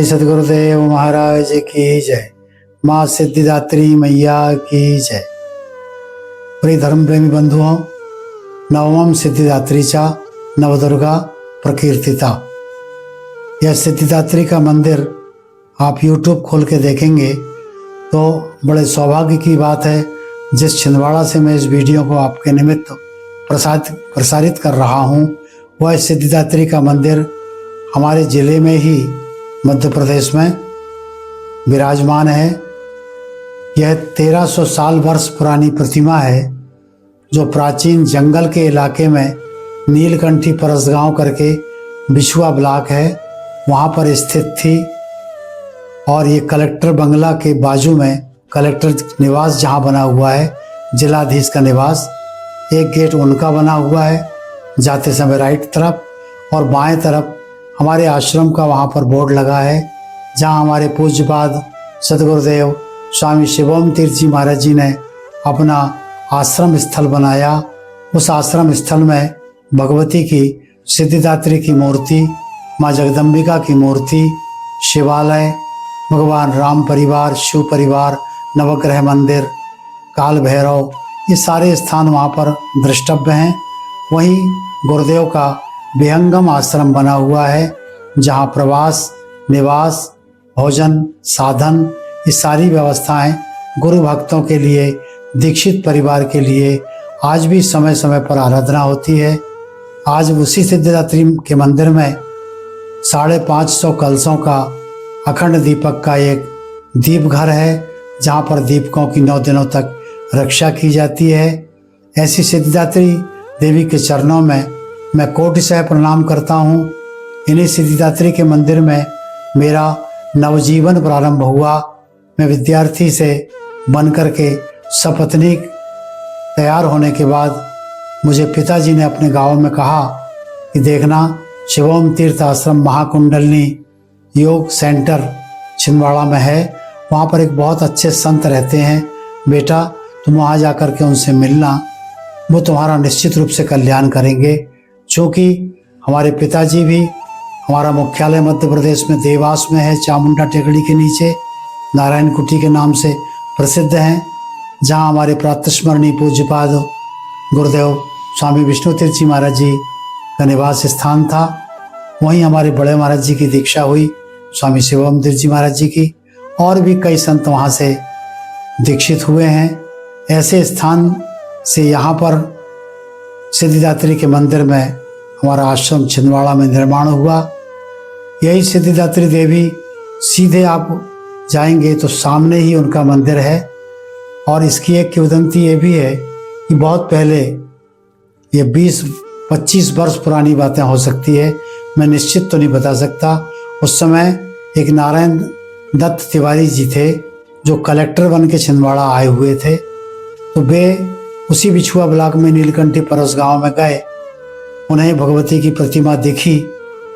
सदगुरुदेव महाराज की जय। माँ सिद्धिदात्री मैया की जय। प्रिय धर्म प्रेमी बंधुओं, नवमं सिद्धिदात्रीचा नवदुर्गा प्रकीर्तिता। यह सिद्धिदात्री का मंदिर आप YouTube खोल के देखेंगे तो बड़े सौभाग्य की बात है। जिस छिंदवाड़ा से मैं इस वीडियो को आपके निमित्त प्रसारित कर रहा हूँ, वह सिद्धिदात्री का मंदिर हमारे ज़िले में ही मध्य प्रदेश में विराजमान है। यह 1300 साल वर्ष पुरानी प्रतिमा है, जो प्राचीन जंगल के इलाके में नीलकंठी परसगांव करके बिछुआ ब्लॉक है, वहाँ पर स्थित थी। और ये कलेक्टर बंगला के बाजू में कलेक्टर निवास जहाँ बना हुआ है, जिलाधीश का निवास, एक गेट उनका बना हुआ है जाते समय राइट तरफ, और बाएं तरफ हमारे आश्रम का वहाँ पर बोर्ड लगा है, जहाँ हमारे पूज्यपाद सदगुरुदेव स्वामी शिवोम तीर्थ जी महाराज जी ने अपना आश्रम स्थल बनाया। उस आश्रम स्थल में भगवती की सिद्धिदात्री की मूर्ति, माँ जगदम्बिका की मूर्ति, शिवालय, भगवान राम परिवार, शिव परिवार, नवग्रह मंदिर, काल भैरव, ये सारे स्थान वहाँ पर द्रष्टव्य हैं। वहीं गुरुदेव का विहंगम आश्रम बना हुआ है, जहाँ प्रवास, निवास, भोजन, साधन, ये सारी व्यवस्थाएं गुरु भक्तों के लिए, दीक्षित परिवार के लिए आज भी समय समय पर आराधना होती है। आज उसी सिद्धिदात्री के मंदिर में 550 कलशों का अखंड दीपक का एक दीप घर है, जहाँ पर दीपकों की 9 दिनों तक रक्षा की जाती है। ऐसी सिद्धिदात्री देवी के चरणों में मैं कोटि सह प्रणाम करता हूँ। इन्हीं सिद्धिदात्री के मंदिर में मेरा नवजीवन प्रारंभ हुआ। मैं विद्यार्थी से बन करके सपत्नीक तैयार होने के बाद मुझे पिताजी ने अपने गांव में कहा कि देखना, शिवोम तीर्थ आश्रम महाकुंडलनी योग सेंटर छिंदवाड़ा में है, वहाँ पर एक बहुत अच्छे संत रहते हैं, बेटा तुम वहाँ जा कर के उनसे मिलना, वो तुम्हारा निश्चित रूप से कल्याण करेंगे। चूँकि हमारे पिताजी भी, हमारा मुख्यालय मध्य प्रदेश में देवास में है, चामुंडा टेकड़ी के नीचे नारायण कुटी के नाम से प्रसिद्ध हैं, जहाँ हमारे प्रातस्मरणीय पूज्यपाद गुरुदेव स्वामी विष्णु तीर्थ जी महाराज जी का निवास स्थान था। वहीं हमारे बड़े महाराज जी की दीक्षा हुई, स्वामी शिवोम तीर्थ जी महाराज जी की, और भी कई संत वहाँ से दीक्षित हुए हैं। ऐसे स्थान से यहाँ पर सिद्धिदात्री के मंदिर में हमारा आश्रम छिंदवाड़ा में निर्माण हुआ। यही सिद्धिदात्री देवी, सीधे आप जाएंगे तो सामने ही उनका मंदिर है। और इसकी एक किंवदंती ये भी है कि बहुत पहले, ये 20-25 वर्ष पुरानी बातें हो सकती है, मैं निश्चित तो नहीं बता सकता। उस समय एक नारायण दत्त तिवारी जी थे, जो कलेक्टर बन के छिंदवाड़ा आए हुए थे। तो वे उसी बिछुआ ब्लॉक में नीलकंठी परसगांव में गए, उन्हें भगवती की प्रतिमा दिखी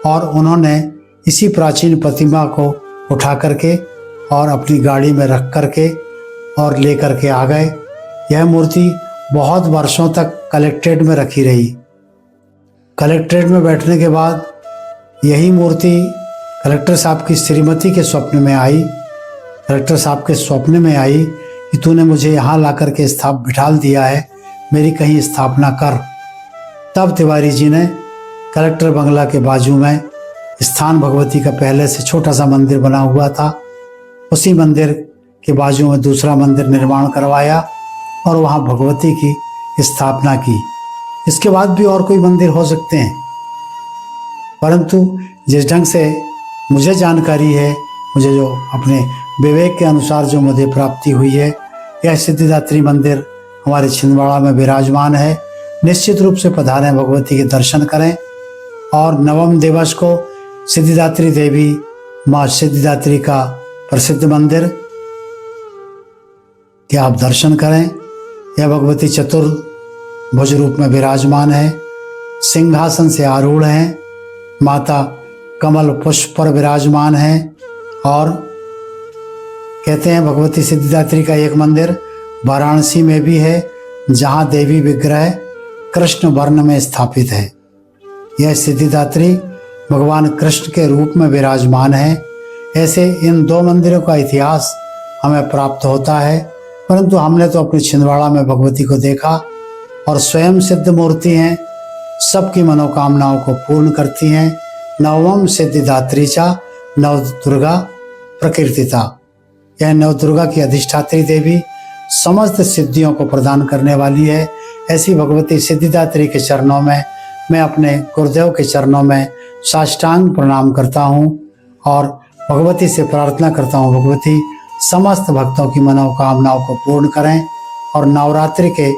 और उन्होंने इसी प्राचीन प्रतिमा को उठा करके और अपनी गाड़ी में रख करके और ले करके आ गए। यह मूर्ति बहुत वर्षों तक कलेक्ट्रेट में रखी रही। कलेक्ट्रेट में बैठने के बाद यही मूर्ति कलेक्टर साहब की श्रीमती के स्वप्न में आई। कलेक्टर साहब के स्वप्न में आई कि तूने मुझे यहाँ ला करके बिठाल दिया है, मेरी कहीं स्थापना कर। तब तिवारी जी ने कलेक्टर बंगला के बाजू में स्थान भगवती का पहले से छोटा सा मंदिर बना हुआ था, उसी मंदिर के बाजू में दूसरा मंदिर निर्माण करवाया और वहाँ भगवती की स्थापना की। इसके बाद भी और कोई मंदिर हो सकते हैं, परंतु जिस ढंग से मुझे जानकारी है, मुझे जो अपने विवेक के अनुसार जो मुझे प्राप्ति हुई है, यह सिद्धिदात्री मंदिर हमारे छिंदवाड़ा में विराजमान है। निश्चित रूप से पधारें, भगवती के दर्शन करें। और नवम दिवस को सिद्धिदात्री देवी, माँ सिद्धिदात्री का प्रसिद्ध मंदिर के आप दर्शन करें। यह भगवती चतुर्भुज रूप में विराजमान है, सिंहासन से आरूढ़ हैं, माता कमल पुष्प पर विराजमान है। और कहते हैं भगवती सिद्धिदात्री का एक मंदिर वाराणसी में भी है, जहाँ देवी विग्रह कृष्ण वर्ण में स्थापित है। यह सिद्धिदात्री भगवान कृष्ण के रूप में विराजमान है। ऐसे इन 2 मंदिरों का इतिहास हमें प्राप्त होता है, परंतु हमने तो अपनी छिंदवाड़ा में भगवती को देखा और स्वयं सिद्ध मूर्ति हैं, सबकी मनोकामनाओं को पूर्ण करती हैं। नवम सिद्धिदात्री चा नवदुर्गा प्रकीर्तिता। यह नवदुर्गा की अधिष्ठात्री देवी समस्त सिद्धियों को प्रदान करने वाली है। ऐसी भगवती सिद्धिदात्री के चरणों में मैं अपने गुरुदेव के चरणों में साष्टांग प्रणाम करता हूँ और भगवती से प्रार्थना करता हूँ, भगवती समस्त भक्तों की मनोकामनाओं को पूर्ण करें और नवरात्रि के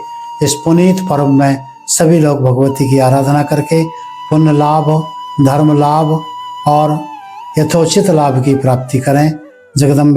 इस पुनीत पर्व में सभी लोग भगवती की आराधना करके पुण्य लाभ, धर्म लाभ और यथोचित लाभ की प्राप्ति करें। जगदम्बे